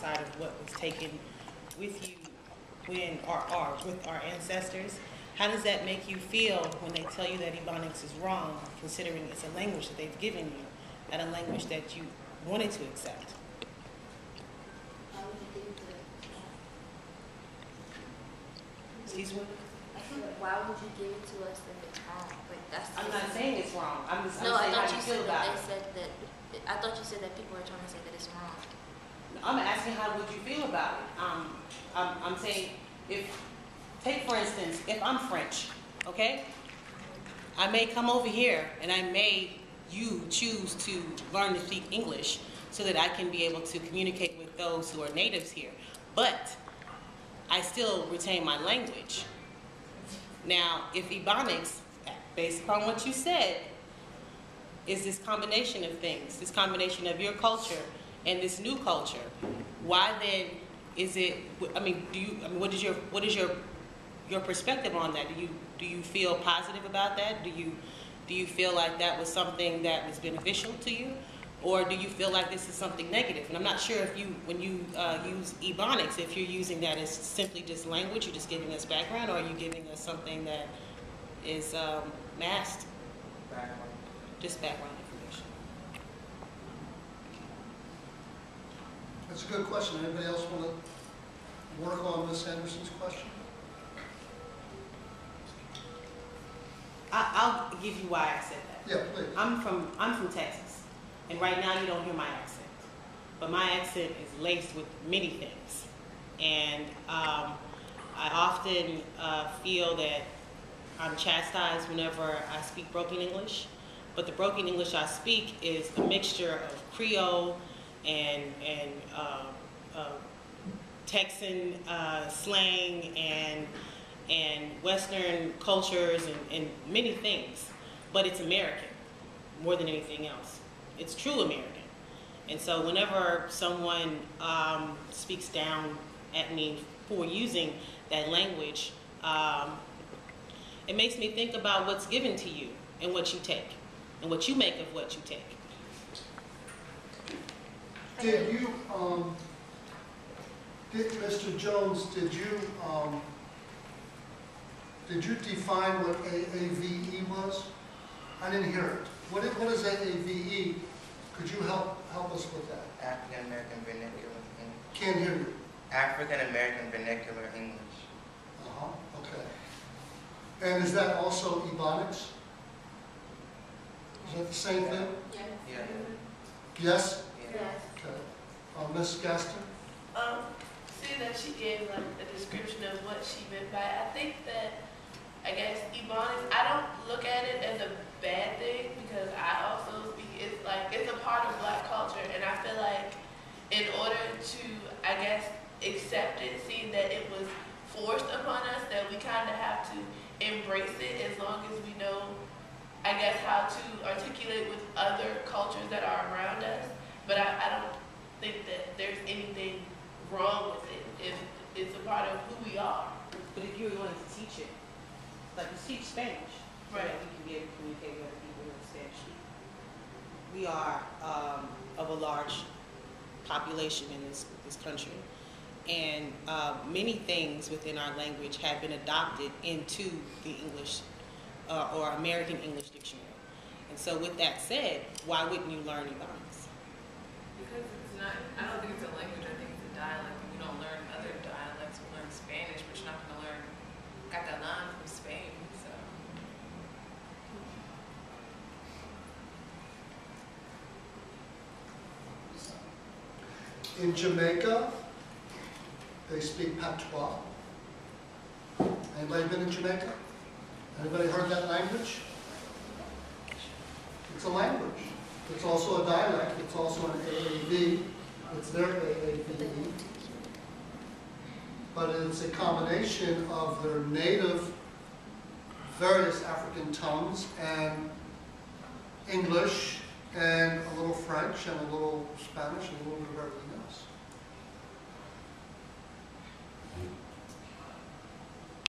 outside of what was taken with you when, or with our ancestors. How does that make you feel when they tell you that Ebonics is wrong, considering it's a language that they've given you, and a language that you wanted to accept? Excuse me? Why would you give it to us if it's wrong? Like, I'm not saying it's wrong. I'm saying I how thought you you feel said about that it. they said that. I thought you said that people are trying to say that it's wrong. I'm asking how would you feel about it? I'm saying, take for instance, if I'm French, okay? I may come over here and you choose to learn to speak English so that I can be able to communicate with those who are natives here. But I still retain my language. Now, if Ebonics, based upon what you said, is this combination of things, this combination of your culture and this new culture, why then is it? What is your perspective on that? Do you feel positive about that? Do you feel like that was something that was beneficial to you, or do you feel like this is something negative? And I'm not sure if when you use Ebonics, if you're using that as simply just language, you're just giving us background, or are you giving us something that is masked? Background. Just background information. That's a good question. Anybody else want to work on Ms. Anderson's question? I'll give you why I said that. Yeah, please. I'm from Texas, and right now you don't hear my accent, but my accent is laced with many things, and I often feel that I'm chastised whenever I speak broken English, but the broken English I speak is a mixture of Creole and Texan slang and Western cultures and many things, but it's American more than anything else. It's true American. And so whenever someone speaks down at me for using that language, it makes me think about what's given to you and what you take and what you make of what you take. Did you, Mr. Jones, did you define what AAVE was? I didn't hear it. What is AAVE? Could you help us with that? African American Vernacular English. Can't hear you. African American Vernacular English. Okay. And is that also Ebonics? Is that the same thing? Yes. Yeah. Yes? Yeah. Yes. Okay. Ms. Gaston? See that she gave like a description of what she meant by it. I think that, I guess, Ebonics, I don't look at it as a bad thing because I also speak, it's a part of Black culture, and I feel like in order to, I guess, accept it, seeing that it was forced upon us, that we kind of have to embrace it as long as we know, I guess, how to articulate with other cultures that are around us. But I don't think that there's anything wrong with it if it's a part of who we are. But if you were willing to teach it, like you teach Spanish, so right, that we can be able to communicate with other people in Spanish. We are of a large population in this country, and many things within our language have been adopted into the English or American English dictionary. And so with that said, why wouldn't you learn Ebonics? Because it's not, I don't think it's a language, I think it's a dialect. And we don't learn other dialects. We learn Spanish, but you're not going to learn Catalan from Spain. So. In Jamaica, they speak patois. Anybody been in Jamaica? Anybody heard that language? It's a language. It's also a dialect. It's also an AAV. It's their AAVE. But it's a combination of their native various African tongues and English and a little French and a little Spanish and a little bit of everything